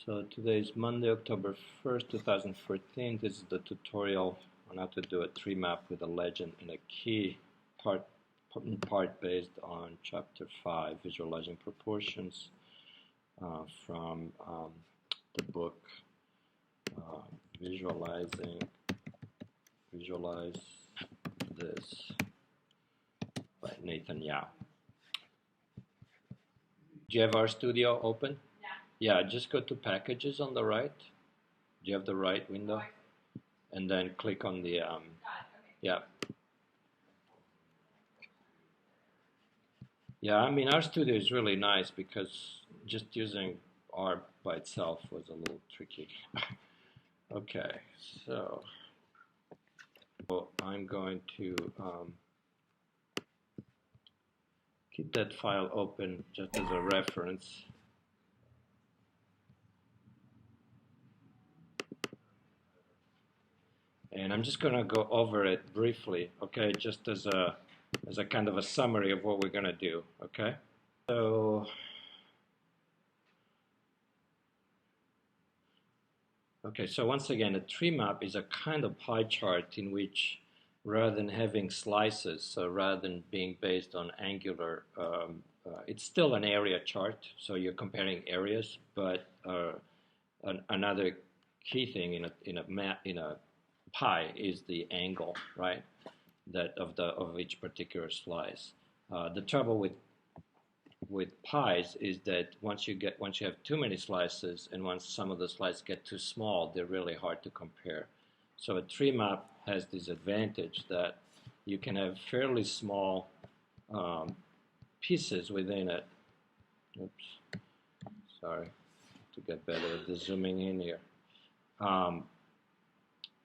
So today is Monday, October 1st, 2014. This is the tutorial on how to do a tree map with a legend and a key, part based on Chapter 5, Visualizing Proportions, from the book Visualize This by Nathan Yao. Do you have RStudio open? Yeah, just go to Packages on the right. Do you have the right window? And then click on the, yeah. Yeah, I mean, RStudio is really nice because just using R by itself was a little tricky. Okay, so I'm going to keep that file open just as a reference. And I'm just going to go over it briefly, okay, just as a kind of a summary of what we're going to do, okay? So, so once again, a tree map is a kind of pie chart in which, rather than having slices, so rather than being based on angular, it's still an area chart, so you're comparing areas, but another key thing in a pie is the angle, right? That of each particular slice. The trouble with pies is that once you have too many slices and once some of the slices get too small, they're really hard to compare. So a tree map has this advantage that you can have fairly small pieces within it. Oops, sorry, to get better at the zooming in here.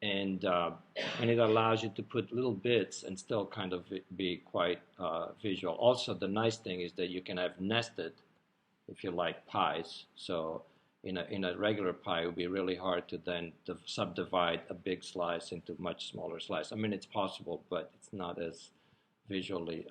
And it allows you to put little bits and still kind of be quite visual. Also, the nice thing is that you can have nested, if you like, pies. So in a regular pie, it would be really hard to then subdivide a big slice into much smaller slices. I mean, it's possible, but it's not as visually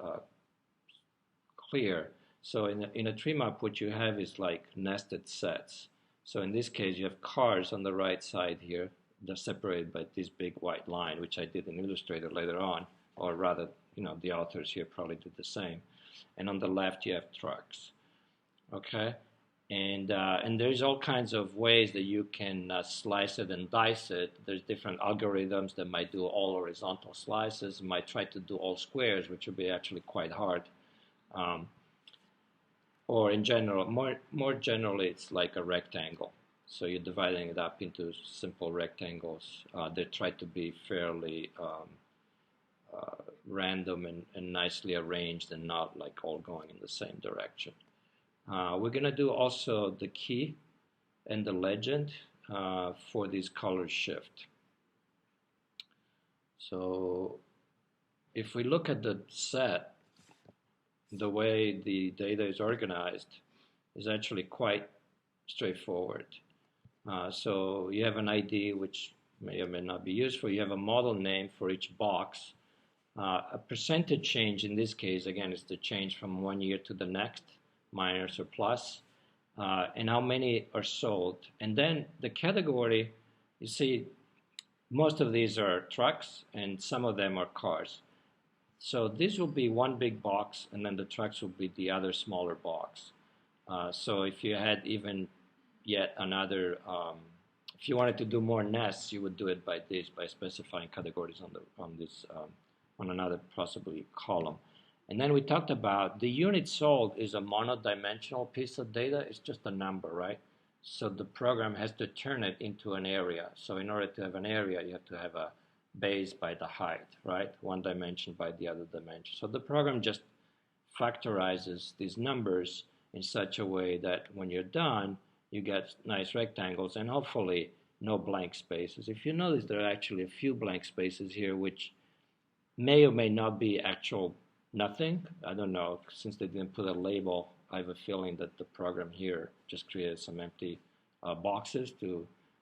clear. So in a tree map, what you have is like nested sets. So in this case, you have cars on the right side here. They're separated by this big white line, which I did in Illustrator later on, or rather, the authors here probably did the same. And on the left, you have trucks, okay? And there's all kinds of ways that you can slice it and dice it. There's different algorithms that might do all horizontal slices, might try to do all squares, which would be actually quite hard. Or in general, more generally, it's like a rectangle. So you're dividing it up into simple rectangles. They try to be fairly random and nicely arranged and not like all going in the same direction. We're going to do also the key and the legend for this color shift. So if we look at the set, the way the data is organized is actually quite straightforward. So you have an ID which may or may not be useful. You have a model name for each box. A percentage change in this case, again, is the change from one year to the next, minus or plus, and how many are sold. And then the category, you see, most of these are trucks and some of them are cars. So this will be one big box and then the trucks will be the other smaller box. So if you had even yet another, if you wanted to do more nests, you would do it by specifying categories on another possibly column. And then we talked about the unit sold is a monodimensional piece of data. It's just a number, right? So the program has to turn it into an area. So in order to have an area, you have to have a base by the height, right? One dimension by the other dimension. So the program just factorizes these numbers in such a way that when you're done, you get nice rectangles and hopefully no blank spaces. If you notice, there are actually a few blank spaces here which may or may not be actual nothing. I don't know, since they didn't put a label, I have a feeling that the program here just created some empty boxes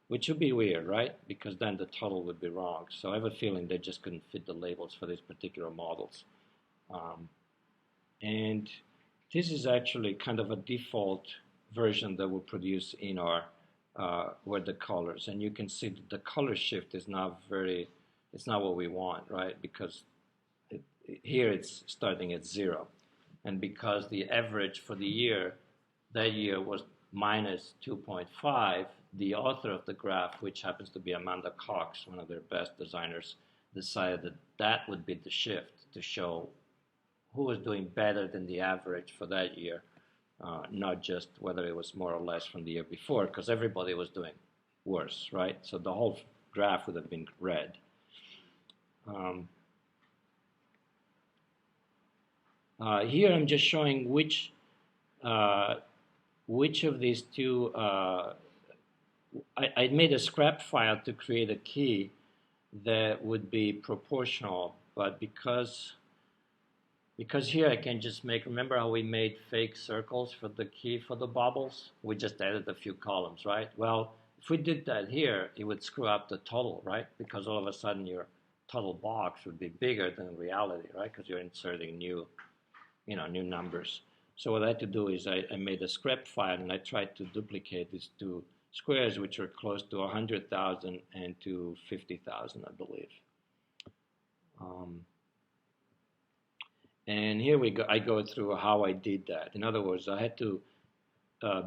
which would be weird, right? Because then the total would be wrong. So I have a feeling they just couldn't fit the labels for these particular models. And this is actually kind of a default version that we'll produce in our were the colors, and you can see that the color shift is not very, it's not what we want, right? Because here it's starting at 0, and because the average for the year, that year was minus 2.5, the author of the graph, which happens to be Amanda Cox, one of their best designers, decided that that would be the shift to show who was doing better than the average for that year, not just whether it was more or less from the year before, because everybody was doing worse, right? So the whole graph would have been red. Here I'm just showing which of these two, I made a scrap file to create a key that would be proportional, but because here I can just make, remember how we made fake circles for the key for the bubbles? We just added a few columns, right? Well, if we did that here, it would screw up the total, right? Because all of a sudden your total box would be bigger than reality, right? Because you're inserting new numbers. So what I had to do is I made a script file and I tried to duplicate these two squares, which are close to 100,000 and to 50,000, I believe. And here we go. I go through how I did that. In other words, I had to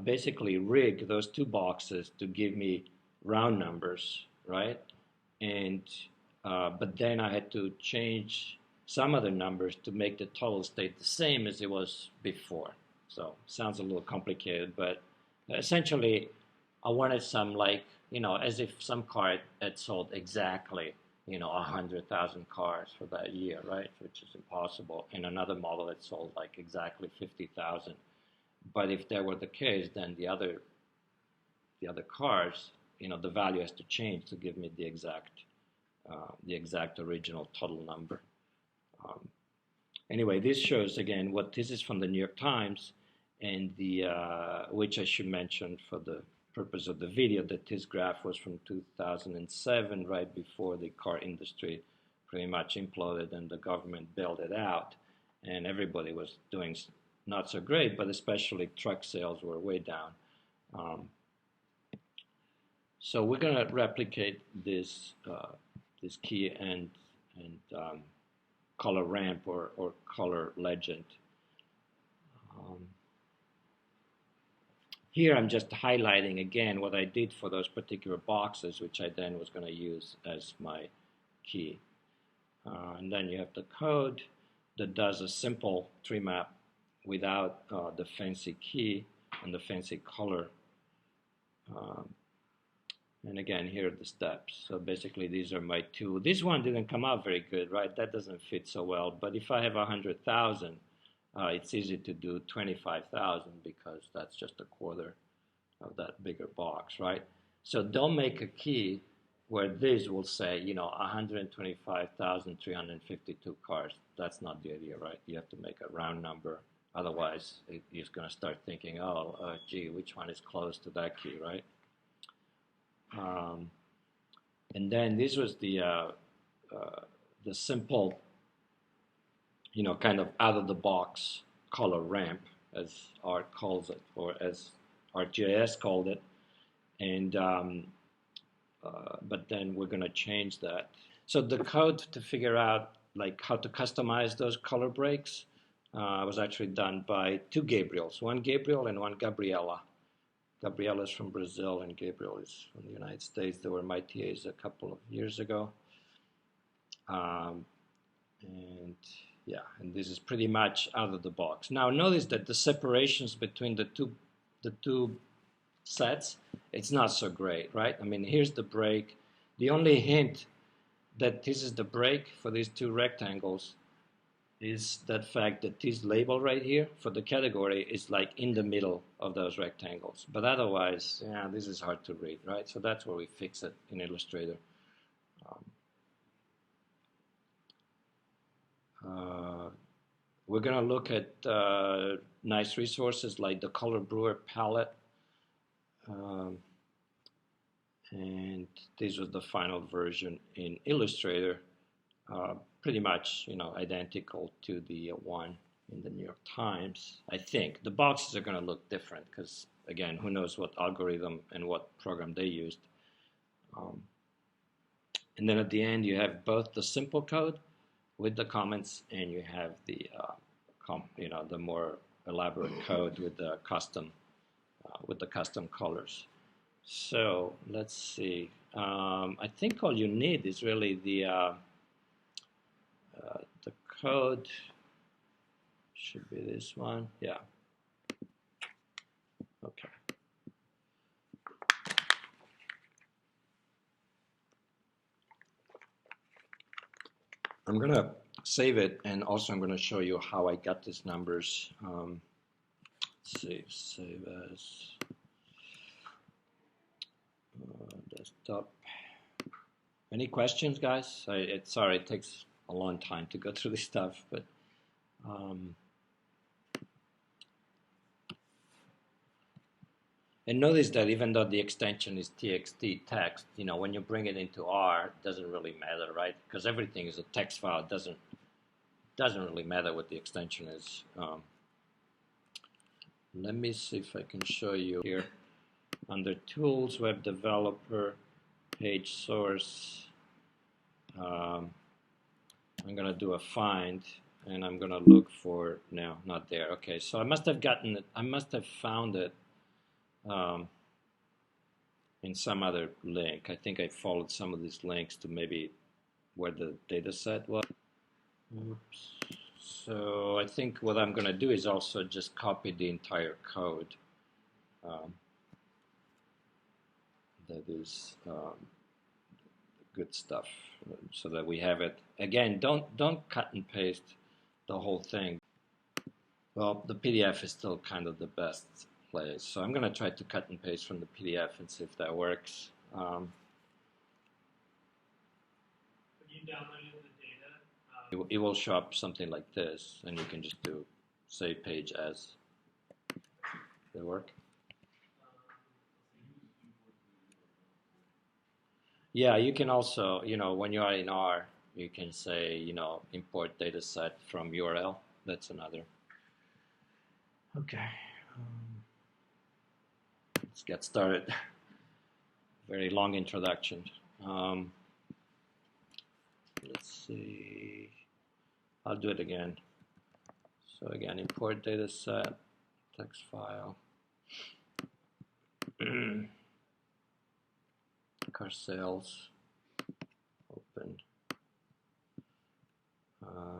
basically rig those two boxes to give me round numbers, right? And but then I had to change some other numbers to make the total stay the same as it was before. So sounds a little complicated, but essentially I wanted some, like, as if some car had sold exactly 100,000 cars for that year, right? Which is impossible. In another model, it sold like exactly 50,000. But if that were the case, then the other cars, the value has to change to give me the exact original total number. Anyway, this shows again what this is from the New York Times, and which I should mention for the purpose of the video, that this graph was from 2007, right before the car industry pretty much imploded and the government bailed it out, and everybody was doing not so great, but especially truck sales were way down. So we're going to replicate this key and color ramp or color legend. Here I'm just highlighting again what I did for those particular boxes, which I then was going to use as my key. And then you have the code that does a simple tree map without the fancy key and the fancy color. And again, here are the steps. So basically these are my two. This one didn't come out very good, right? That doesn't fit so well. But if I have 100,000, it's easy to do 25,000 because that's just a quarter of that bigger box, right? So don't make a key where this will say, 125,352 cars. That's not the idea, right? You have to make a round number. Otherwise, it's going to start thinking, gee, which one is close to that key, right? And then this was the simple, kind of out-of-the-box color ramp, as Art calls it, or as ArcGIS called it. And but then we're going to change that. So the code to figure out like how to customize those color breaks was actually done by two Gabriels, one Gabriel and one Gabriela. Gabriela is from Brazil and Gabriel is from the United States. They were my TAs a couple of years ago. And this is pretty much out of the box. Now notice that the separations between the two sets, it's not so great, right? I mean, here's the break. The only hint that this is the break for these two rectangles is that fact that this label right here for the category is like in the middle of those rectangles. But otherwise, this is hard to read, right? So that's where we fix it in Illustrator. We're going to look at nice resources like the Color Brewer palette. And this was the final version in Illustrator. Pretty much, identical to the one, in the New York Times. I think the boxes are going to look different because, again, who knows what algorithm and what program they used. And then at the end, you have both the simple code with the comments, and you have the the more elaborate code with the custom colors. So let's see. I think all you need is really the code. Should be this one. Yeah. Okay. I'm going to save it, and also I'm going to show you how I got these numbers. Save as desktop. Any questions, guys? Sorry, it takes a long time to go through this stuff, but and notice that even though the extension is txt text, when you bring it into R, it doesn't really matter, right? Because everything is a text file. It doesn't really matter what the extension is. Let me see if I can show you here. Under Tools, Web Developer, Page Source, I'm going to do a find, and I'm going to look for, no, not there. Okay, so I must have gotten it, I must have found it in some other link. I think I followed some of these links to maybe where the data set was. Oops. So I think what I'm going to do is also just copy the entire code. That is good stuff, so that we have it. Again, don't cut and paste the whole thing. Well, the PDF is still kind of the best place, so I'm going to try to cut and paste from the PDF and see if that works. Have you downloaded the data? It will show up something like this, and you can just do save page as. Does it work? Yeah, you can also, when you are in R, you can say, import dataset from URL. That's another. Okay. Let's get started. Very long introduction. Let's see. I'll do it again. So again, import dataset, text file. Car sales, open. Okay.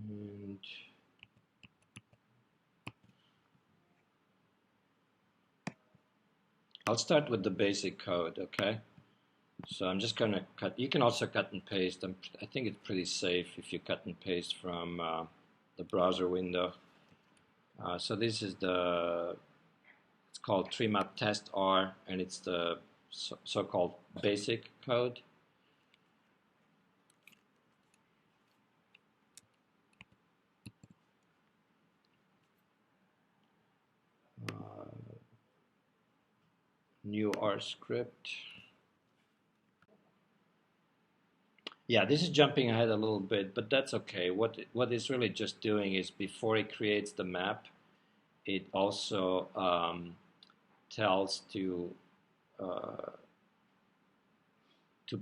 And I'll start with the basic code, okay? So I'm just going to cut. You can also cut and paste. I think it's pretty safe if you cut and paste from the browser window. So this is it's called TreeMap Test R, and it's the so-called basic code. New R script. Yeah, this is jumping ahead a little bit, but that's okay. What it's really just doing is before it creates the map, it also tells to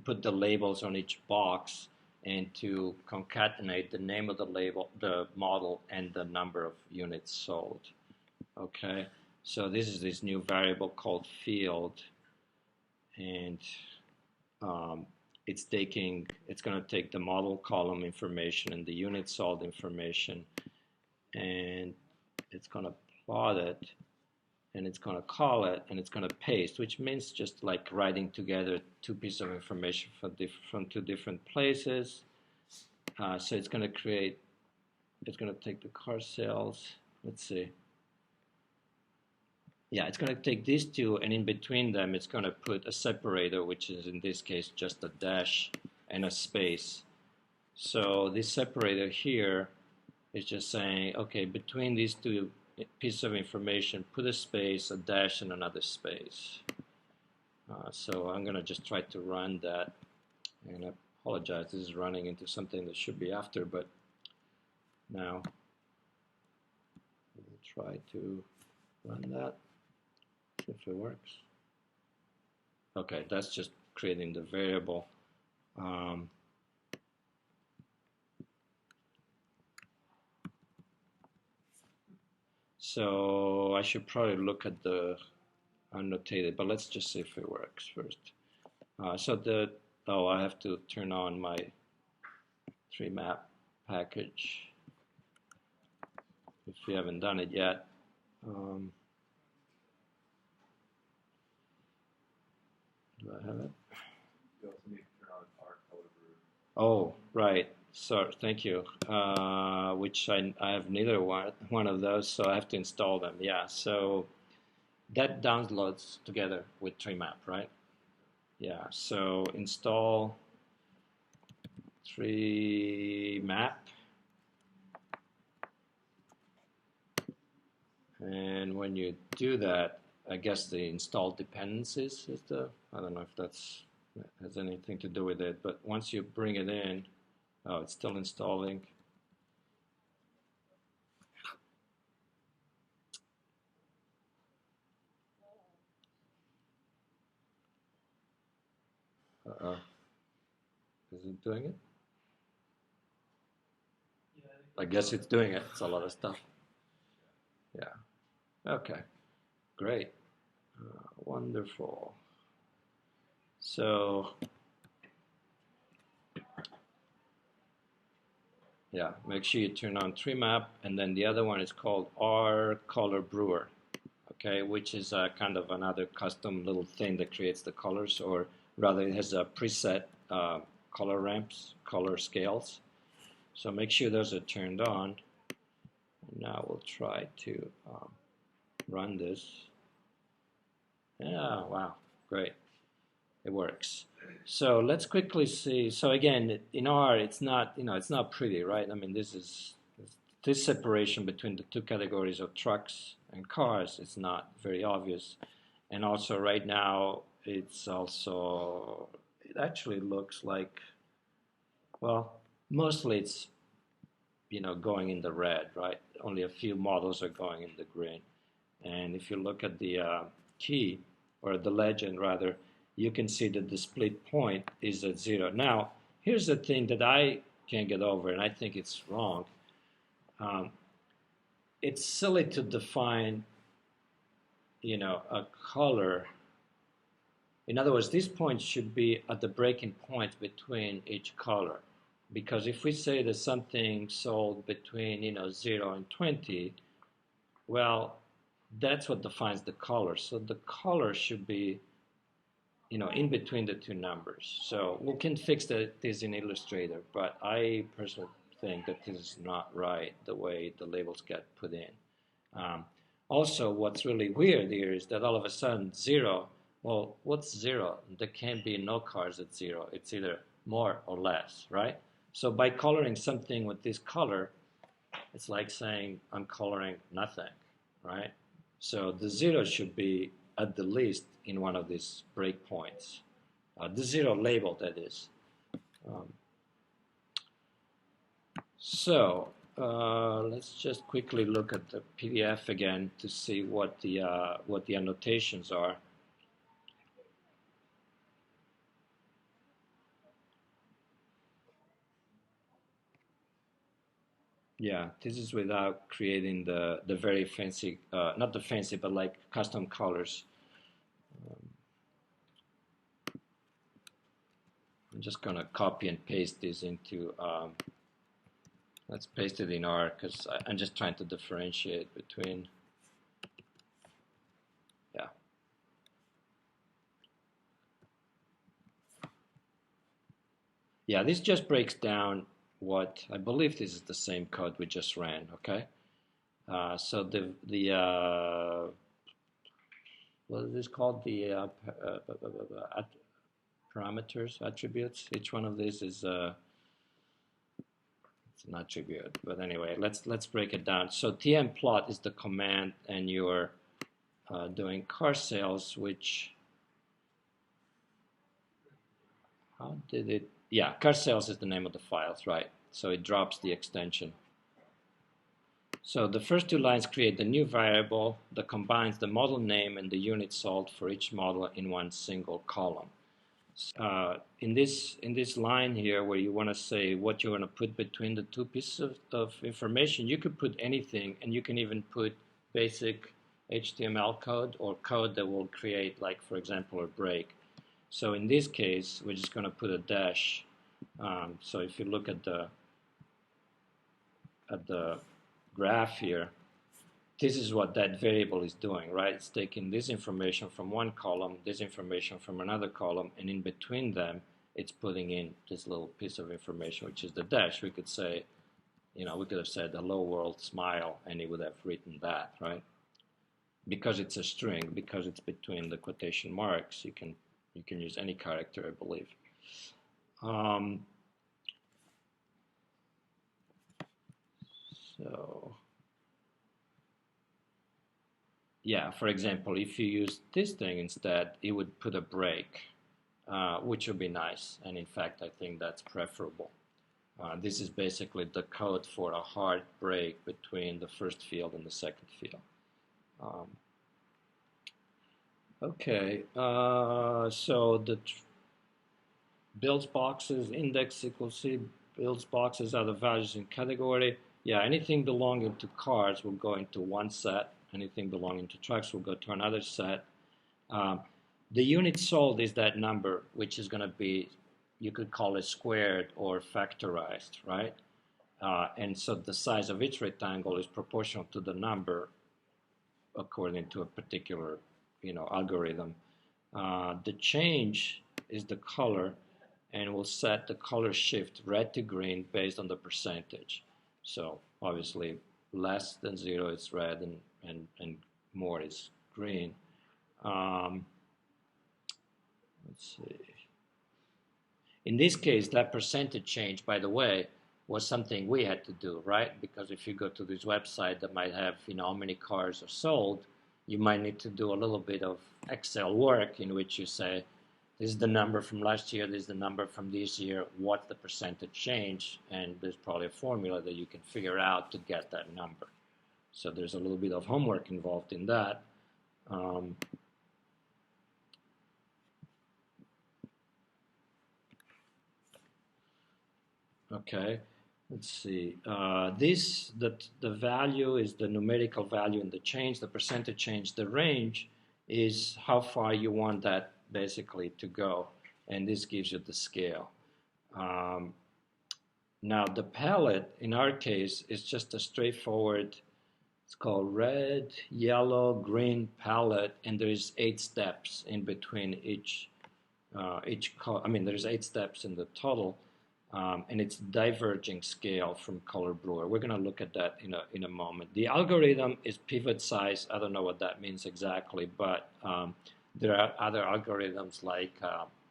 put the labels on each box and to concatenate the name of the label, the model, and the number of units sold. Okay, so this is this new variable called field, and it's going to take the model column information and the unit sold information, and it's going to plot it, and it's going to call it, and it's going to paste, which means just like writing together two pieces of information from two different places. So it's going to take the car sales. Let's see. Yeah, it's going to take these two, and in between them, it's going to put a separator, which is in this case just a dash and a space. So this separator here is just saying, okay, between these two piece of information, put a space, a dash, and another space. So I'm going to just try to run that. And I apologize, this is running into something that should be after, but now we'll try to run that, if it works. Okay, that's just creating the variable. So I should probably look at the annotated, but let's just see if it works first. I have to turn on my 3map package if you haven't done it yet. Do I have it? You also need to turn on our color group. Oh, right. So thank you. Which I have neither one of those, so I have to install them. Yeah. So that downloads together with 3map, right? Yeah. So install 3map, and when you do that, I guess the install dependencies is I don't know if that has anything to do with it, but once you bring it in, oh, it's still installing. Is it doing it? Yeah, I guess it's doing it. It's a lot of stuff. Yeah. Okay. Great. Wonderful. So, yeah, make sure you turn on 3map, and then the other one is called R Color Brewer, okay, which is kind of another custom little thing that creates the colors, or rather it has a preset color ramps, color scales. So make sure those are turned on. Now we'll try to run this. Yeah, wow, great. It works. So let's quickly see. So again, in R, it's not, it's not pretty, right? I mean, this separation between the two categories of trucks and cars is not very obvious. And also right now, it actually looks like, well, mostly it's, going in the red, right? Only a few models are going in the green. And if you look at the key, or the legend rather, you can see that the split point is at 0. Now, here's the thing that I can't get over, and I think it's wrong. It's silly to define, a color. In other words, these points should be at the breaking point between each color. Because if we say that something sold between, 0 and 20, well, that's what defines the color. So the color should be, in between the two numbers. So we can fix this in Illustrator, but I personally think that this is not right, the way the labels get put in. Also, what's really weird here is that all of a sudden 0, well, what's 0? There can be no cars at 0. It's either more or less, right? So by coloring something with this color, it's like saying I'm coloring nothing, right? So the 0 should be at the least in one of these breakpoints. The 0 label, that is. Let's just quickly look at the PDF again to see what the annotations are. Yeah, this is without creating the very fancy, not the fancy, but like custom colors. I'm just going to copy and paste this into, let's paste it in R, because I'm just trying to differentiate between, yeah. Yeah, this just breaks down what, I believe this is the same code we just ran, okay? So what is this called? The parameters, attributes. Each one of these is, it's It's an attribute, but anyway, let's break it down. So tmplot is the command, and you're doing car sales, which how did it? Yeah, car sales is the name of the files, right? So it drops the extension. So the first two lines create the new variable that combines the model name and the unit sold for each model in one single column. In this line here, where you want to say what you want to put between the two pieces of information, you could put anything, and you can even put basic HTML code or code that will create, like, for example, a break. So in this case, we're just going to put a dash. So if you look at the graph here, this is what that variable is doing, right? It's taking this information from one column, this information from another column, and in between them, it's putting in this little piece of information, which is the dash. We could say, we could have said hello world, smile, and it would have written that, right? Because it's a string, because it's between the quotation marks, you can use any character, I believe. So yeah, for example, if you use this thing instead, it would put a break, which would be nice. And in fact, I think that's preferable. This is basically the code for a hard break between the first field and the second field. Okay, so the builds boxes, index equals C, builds boxes are the values in category. Yeah, anything belonging to cars will go into one set. Anything belonging to trucks will go to another set. The unit sold is that number, which is going to be, you could call it squared or factorized, right? And so the size of each rectangle is proportional to the number according to a particular, algorithm. The change is the color, and we'll set the color shift red to green based on the percentage. So obviously less than 0 is red, and more is green. Let's see. In this case, that percentage change, by the way, was something we had to do, right? Because if you go to this website that might have, how many cars are sold, you might need to do a little bit of Excel work in which you say, this is the number from last year, this is the number from this year, what's the percentage change? And there's probably a formula that you can figure out to get that number. So there's a little bit of homework involved in that. Okay, let's see. The value is the numerical value in the change, the percentage change. The range is how far you want that basically to go, and this gives you the scale. Now the palette, in our case, is just a straightforward, it's called red, yellow, green palette, and there's 8 steps in between each there's 8 steps in the total. And it's diverging scale from Color Brewer. We're going to look at that in a moment. The algorithm is pivot size. I don't know what that means exactly, but there are other algorithms like,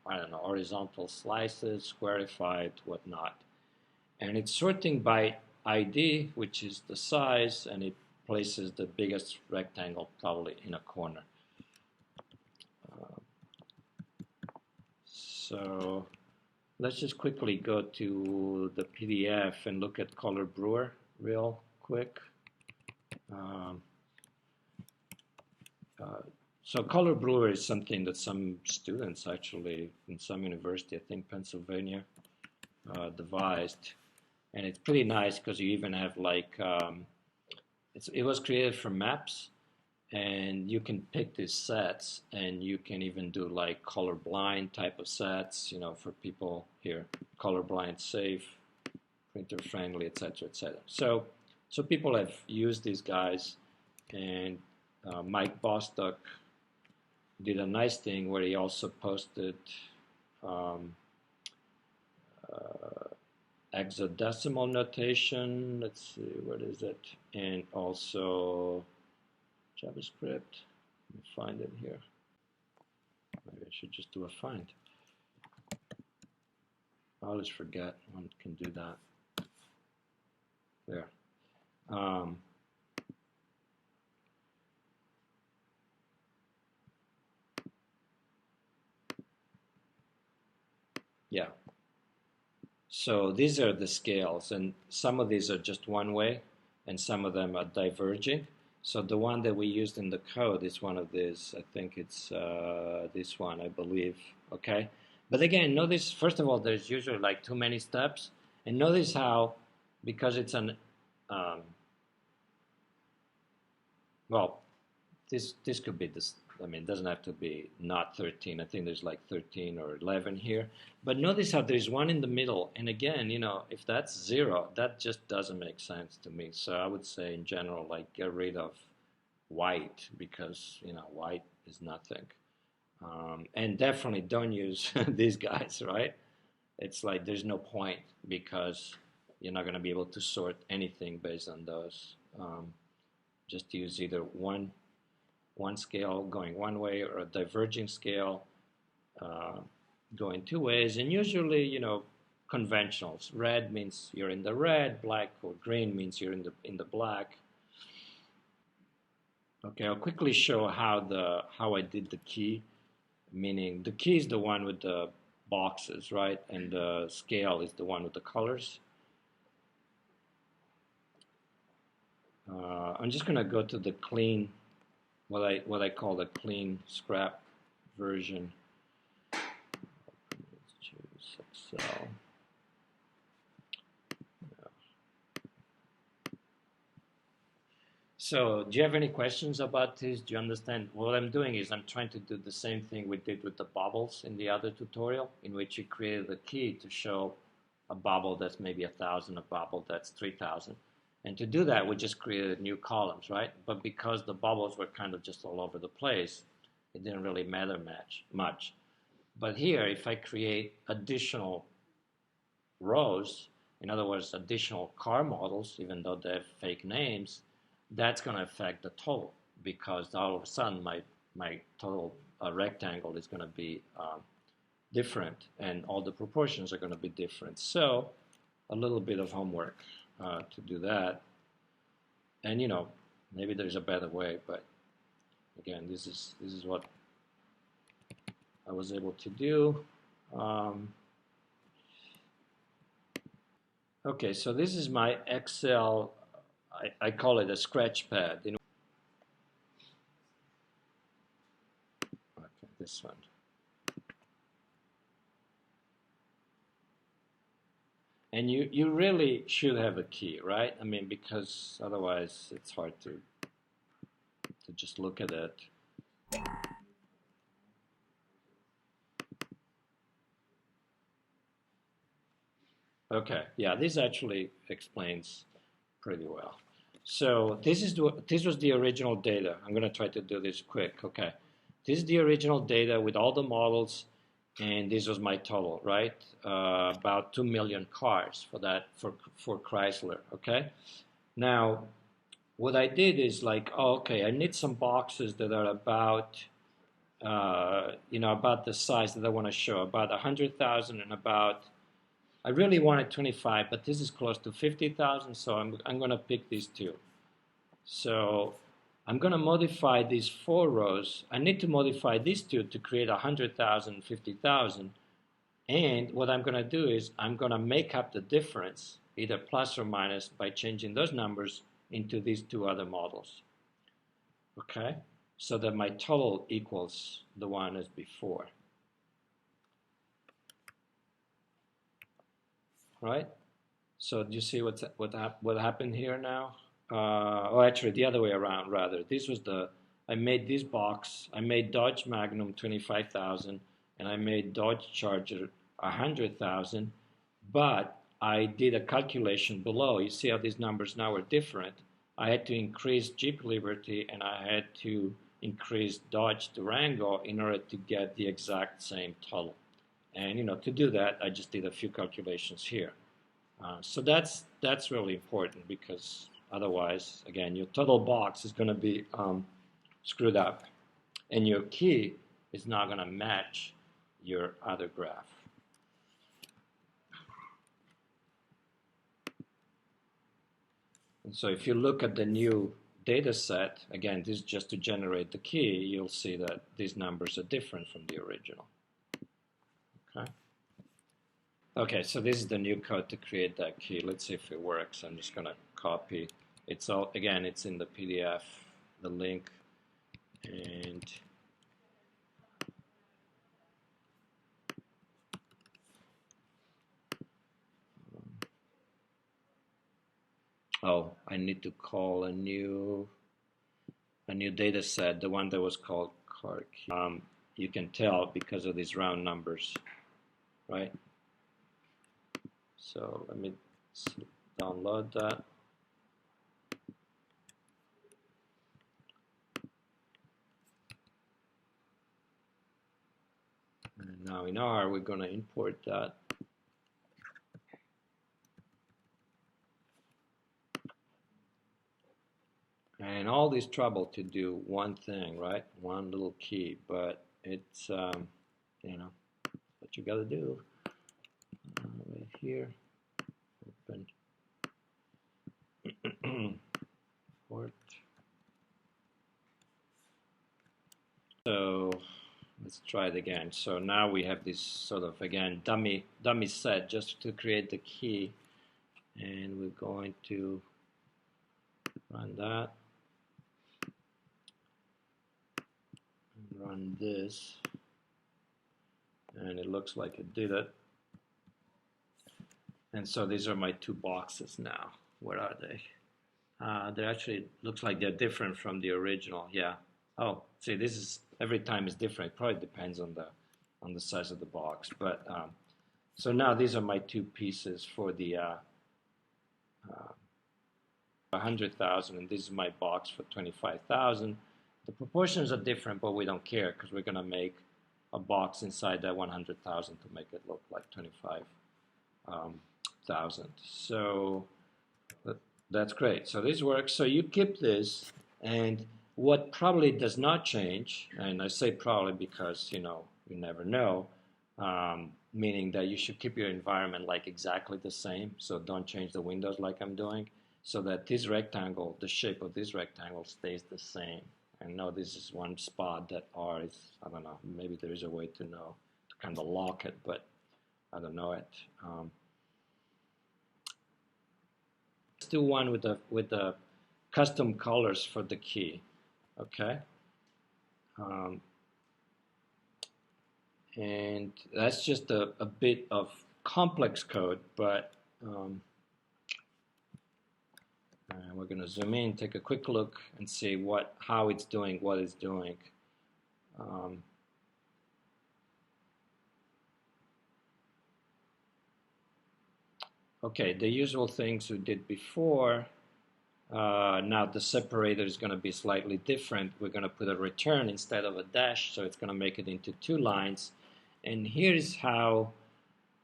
horizontal slices, squarified, whatnot. And it's sorting by ID, which is the size, and it places the biggest rectangle probably in a corner. So let's just quickly go to the PDF and look at Color Brewer real quick. So Color Brewer is something that some students actually in some university, I think Pennsylvania, devised. And it's pretty nice because you even have like, it was created for maps, and you can pick these sets, and you can even do like colorblind type of sets, for people here, colorblind safe, printer friendly, etc., etc. So people have used these guys, and Mike Bostock did a nice thing where he also posted hexadecimal notation. Let's see, what is it? And also JavaScript. Let me find it here. Maybe I should just do a find. I always forget one can do that. there. Um, yeah. So these are the scales, and some of these are just one way, and some of them are diverging. So the one that we used in the code is one of these. I think it's this one, I believe. Okay. But again, notice, first of all, there's usually like too many steps. And notice how, because it's an, um, well, this could be this. I mean, it doesn't have to be not 13. I think there's like 13 or 11 here. But notice how there's one in the middle. And again, you know, if that's 0, that just doesn't make sense to me. So I would say in general, like get rid of white because, you know, white is nothing. And definitely don't use these guys, right? It's like there's no point because you're not going to be able to sort anything based on those. Just use either one scale going one way or a diverging scale going two ways. And usually, you know, conventionals. Red means you're in the red, black or green means you're in the black. Okay, I'll quickly show how I did the key, meaning the key is the one with the boxes, right? And the scale is the one with the colors. I'm just going to go to the clean, what I call the clean scrap version. Let's choose Excel. Yeah. So, do you have any questions about this? Do you understand? What I'm doing is I'm trying to do the same thing we did with the bubbles in the other tutorial, in which you created a key to show a bubble that's maybe 1,000, a bubble that's 3,000. And to do that, we just created new columns, right? But because the bubbles were kind of just all over the place, it didn't really matter much. But here, if I create additional rows, in other words, additional car models, even though they have fake names, that's going to affect the total because all of a sudden my total rectangle is going to be different and all the proportions are going to be different. So a little bit of homework to do that. And you know, maybe there's a better way, but again, this is what I was able to do. Okay, so this is my Excel. I call it a scratch pad. Okay, this one. And you really should have a key, right? I mean, because otherwise it's hard to just look at it. Okay, yeah, this actually explains pretty well. So this was the original data. I'm going to try to do this quick. Okay, this is the original data with all the models, and this was my total, right? About 2 million cars for Chrysler. Okay, now what I did is like, oh, okay, I need some boxes that are about about the size that I want to show, about 100,000 and about. I really wanted 25, but this is close to 50,000, so I'm going to pick these two. So I'm going to modify these 4 rows. I need to modify these two to create 100,000, 50,000. And what I'm going to do is I'm going to make up the difference, either plus or minus, by changing those numbers into these 2 other models. Okay? So that my total equals the one as before. Right? So do you see what happened here now? Actually, the other way around, rather. I made this box. I made Dodge Magnum 25,000, and I made Dodge Charger 100,000, but I did a calculation below. You see how these numbers now are different. I had to increase Jeep Liberty, and I had to increase Dodge Durango in order to get the exact same total. And to do that, I just did a few calculations here. So that's really important because otherwise, again, your total box is going to be screwed up, and your key is not going to match your other graph. And so if you look at the new data set, again, this is just to generate the key, you'll see that these numbers are different from the original. Okay. Okay, so this is the new code to create that key. Let's see if it works. I'm just going to copy. It's all, again, it's in the PDF, the link, and oh, I need to call a new data set, the one that was called car key. You can tell because of these round numbers, right? So let me download that. And now in R, we're going to import that. And all this trouble to do one thing, right? One little key, but it's, you know, what you got to do. Right here, open port. So let's try it again. So now we have this sort of, again, dummy set just to create the key, and we're going to run that and run this, and it looks like it did it. And so these are my two boxes now. Where are they? They actually looks like they're different from the original. Yeah. Oh, see, this is every time is different. It probably depends on the size of the box. But so now these are my two pieces for the 100,000, and this is my box for 25,000. The proportions are different, but we don't care because we're going to make a box inside that 100,000 to make it look like 25,000. So that's great. So this works. So you keep this, and what probably does not change, and I say probably because, you know, you never know, meaning that you should keep your environment like exactly the same. So don't change the windows like I'm doing, so that this rectangle, the shape of this rectangle stays the same. I know this is one spot that R is, I don't know, maybe there is a way to know, to kind of lock it, but I don't know it. Let's do one with the custom colors for the key, okay? And that's just a bit of complex code, but we're going to zoom in, take a quick look, and see how it's doing what it's doing. Okay, the usual things we did before. Now the separator is going to be slightly different. We're going to put a return instead of a dash, so it's going to make it into two lines. And here's how,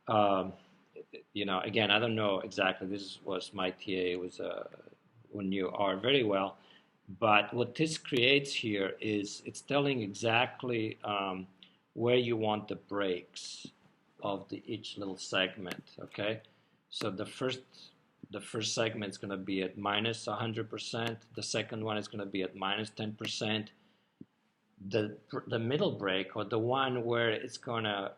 you know, again, I don't know exactly. This was my TA, who knew R very well. But what this creates here is it's telling exactly where you want the breaks of each little segment, okay? So the first segment is going to be at minus 100%. The second one is going to be at minus 10%. The middle break, or the one where it's going to,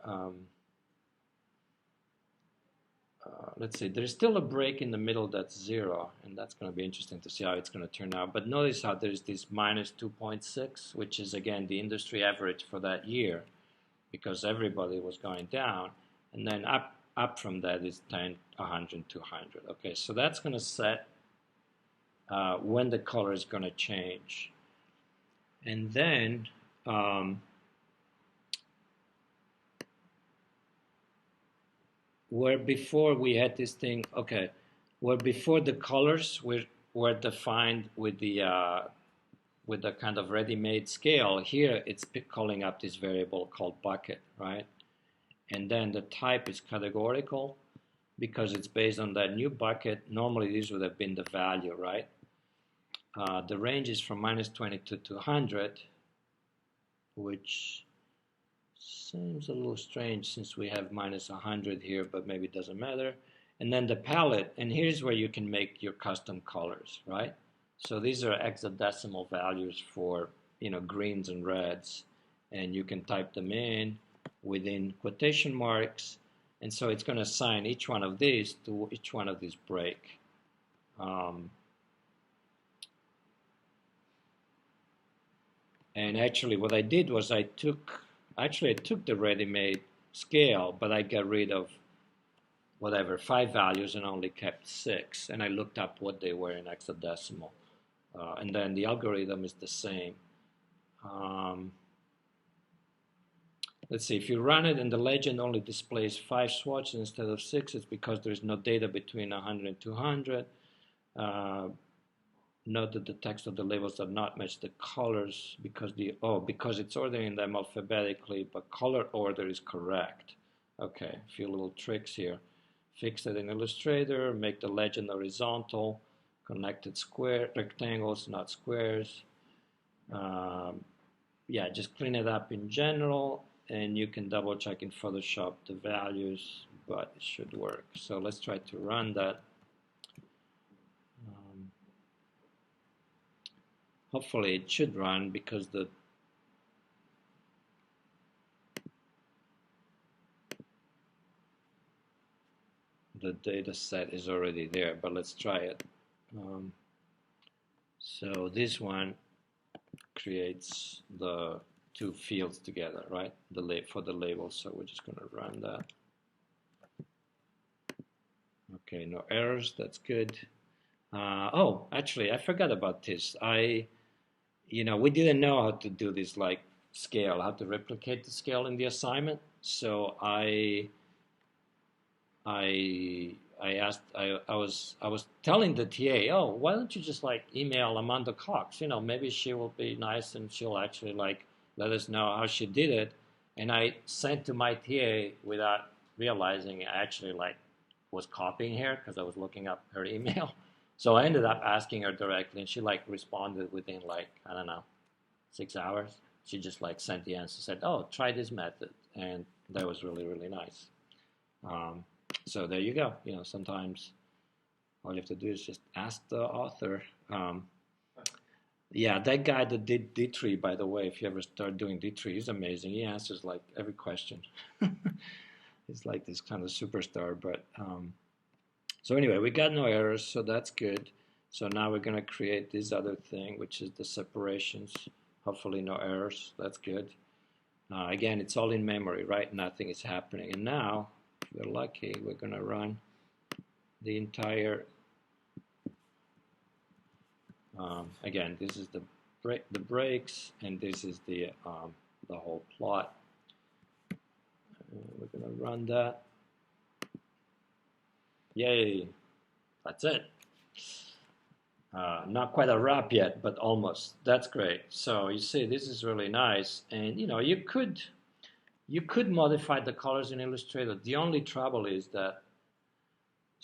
let's see, there's still a break in the middle that's 0, and that's going to be interesting to see how it's going to turn out. But notice how there's this minus 2.6, which is, again, the industry average for that year, because everybody was going down. And then up from that is 10, 100, 200. Okay, so that's going to set when the color is going to change. And then where before we had this thing, okay, where before the colors were defined with the kind of ready-made scale, here it's calling up this variable called bucket, right? And then the type is categorical because it's based on that new bucket. Normally this would have been the value, right? The range is from minus 20 to 200, which seems a little strange since we have minus 100 here, but maybe it doesn't matter. And then the palette, and here's where you can make your custom colors, right? So these are hexadecimal values for, greens and reds, and you can type them in within quotation marks, and so it's going to assign each one of these to each one of these break. And actually what I did was I took the ready-made scale, but I got rid of whatever 5 values and only kept 6, and I looked up what they were in hexadecimal, and then the algorithm is the same. Let's see, if you run it and the legend only displays 5 swatches instead of 6, it's because there's no data between 100 and 200. Note that the text of the labels does not match the colors because it's ordering them alphabetically, but color order is correct. Okay, a few little tricks here. Fix it in Illustrator, make the legend horizontal, connected rectangles, not squares. Yeah, just clean it up in general, and you can double check in Photoshop the values, but it should work. So let's try to run that. Hopefully it should run because the data set is already there, but let's try it. So this one creates the 2 fields together, right? For the labels, so we're just going to run that. Okay, no errors, that's good. Oh, actually, I forgot about this. We didn't know how to do this like scale, how to replicate the scale in the assignment. So I was telling the TA, oh, why don't you just like email Amanda Cox? Maybe she will be nice and she'll actually like let us know how she did it. And I sent to my TA without realizing I actually like was copying her because I was looking up her email. So I ended up asking her directly, and she like responded within like, I don't know, 6 hours. She just like sent the answer, said, oh, try this method. And that was really, really nice. So there you go. Sometimes all you have to do is just ask the author. Yeah, that guy that did D3, by the way, if you ever start doing D3, he's amazing. He answers like every question. He's like this kind of superstar. But so anyway, we got no errors, so that's good. So now we're going to create this other thing, which is the separations. Hopefully no errors. That's good. Again, it's all in memory, right? Nothing is happening. And now, if we're lucky, we're going to run the entire... again, this is the breaks, and this is the whole plot. We're going to run that. Yay! That's it. Not quite a wrap yet, but almost. That's great. So you see, this is really nice, and you could modify the colors in Illustrator. The only trouble is that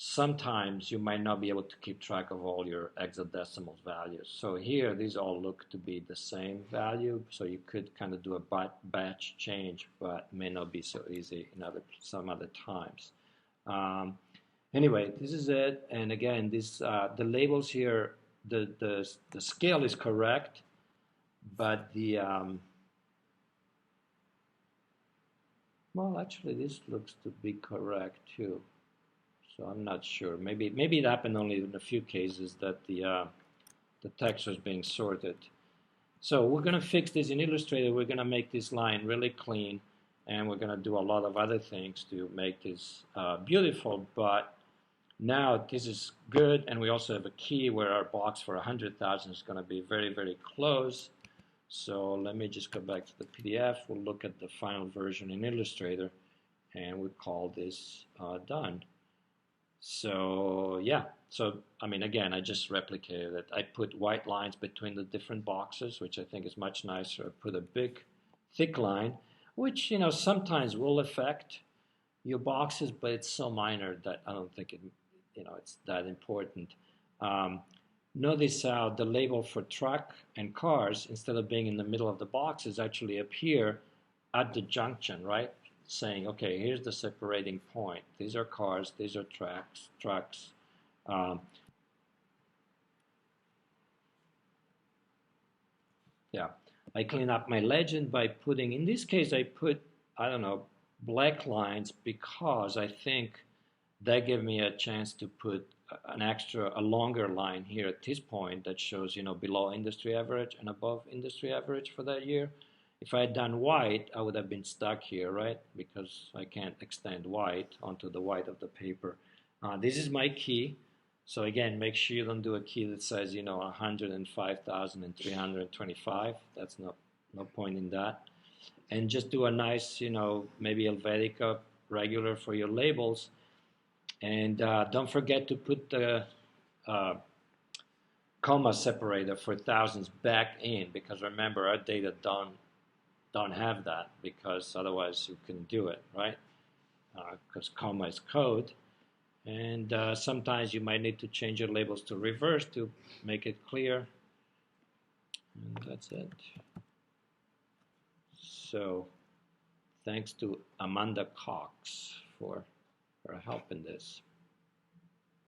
sometimes you might not be able to keep track of all your hexadecimal values. So here, these all look to be the same value, so you could kind of do a batch change, but may not be so easy in some other times. Anyway, this is it, and again, this the labels here, the scale is correct, but the well, actually, this looks to be correct too. So I'm not sure. Maybe it happened only in a few cases that the text was being sorted. So we're going to fix this in Illustrator. We're going to make this line really clean, and we're going to do a lot of other things to make this beautiful. But now this is good, and we also have a key where our box for 100,000 is going to be very, very close. So let me just go back to the PDF. We'll look at the final version in Illustrator, and we'll call this done. So yeah, so I mean, again, I just replicated it. I put white lines between the different boxes, which I think is much nicer. I put a big, thick line, which sometimes will affect your boxes, but it's so minor that I don't think it's that important. Notice how the label for truck and cars, instead of being in the middle of the boxes, actually appear at the junction, right? saying, okay, here's the separating point. These are cars, these are trucks. Yeah, I clean up my legend by putting, in this case, I put, I don't know, black lines because I think that gave me a chance to put a longer line here at this point that shows, below industry average and above industry average for that year. If I had done white, I would have been stuck here, right? Because I can't extend white onto the white of the paper. This is my key. So again, make sure you don't do a key that says, 105,325. That's no point in that. And just do a nice, maybe Helvetica regular for your labels. And don't forget to put the comma separator for thousands back in, because remember, our data don't have that, because otherwise you couldn't do it, right? Because comma is code. And sometimes you might need to change your labels to reverse to make it clear. And that's it. So thanks to Amanda Cox for her help in this.